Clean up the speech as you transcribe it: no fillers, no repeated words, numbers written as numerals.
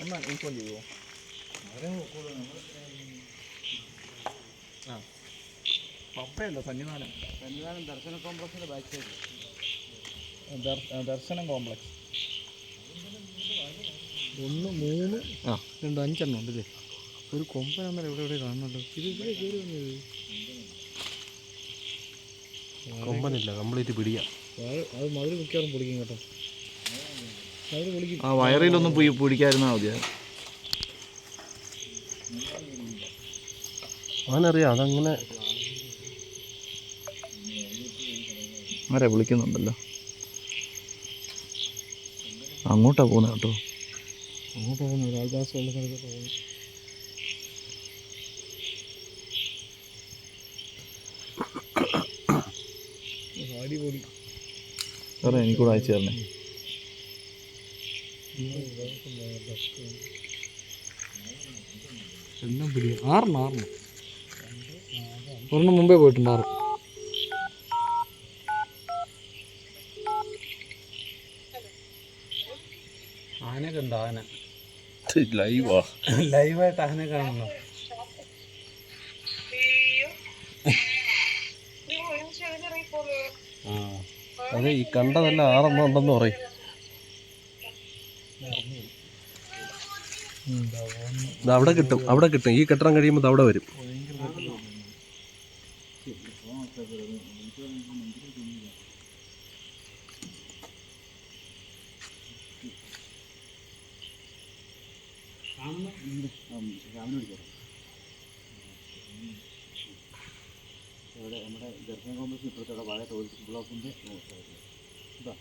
എന്നാ ഇൻഫോം ചെയ്യുമോ? ആ പപ്പയല്ല സന്നിധാനം. ദർശന കോംപ്ലക്സിന്റെ ബാക്ക് സൈഡ്. ദർശനം കോംപ്ലക്സ് 1, 3, 2, 5 എണ്ണം ഉണ്ടല്ലേ. ഒരു കൊമ്പനാന്നേരം എവിടെ കാണുന്നുണ്ടോ? ഇത് ഇതിലെ കയറി വന്നത് കൊമ്പനില്ല, കംപ്ലീറ്റ് പിടിയാ. അത് മതിൽ മിക്കവാറും പൊളിക്കും കേട്ടോ. മതിൽ പൊളിക്കും. ആ വയറിലൊന്നും പിടിക്കാതിരുന്നാൽ മതിയാ. അവനറിയാം അതങ്ങനെ. ആരെ വിളിക്കുന്നുണ്ടല്ലോ, അങ്ങോട്ടാ പോകുന്നത് കേട്ടോ. അങ്ങോട്ട് പോകുന്നു, ഒരാൾദാസം ഉള്ള സ്ഥലത്തോട്ട് പോകുന്നു. അടിപൊളി സാറേ എനിക്കൂടെ അയച്ചു തരണേ. എല്ലാം പിടിക്കും. 6 ഒരെണ്ണം മുമ്പേ പോയിട്ടുണ്ട്. 6 ആന കണ്ടോ? ആന ലൈവായിട്ട് ആന കാണുന്നു. അതെ, ഈ കണ്ടതല്ല 6 എണ്ണം ഉണ്ടെന്ന് പറയും. അവിടെ കിട്ടും, അവിടെ കിട്ടും. ഈ കെട്ടിടം കഴിയുമ്പോൾ അവിടെ വരും. ഇവിടെ നമ്മുടെ ദർശന കോംപ്ലക്സ് ഇപ്പോഴത്തെ പഴയ ടൂറിസ്റ്റ് ബ്ലോക്കിൻ്റെ ഇതാ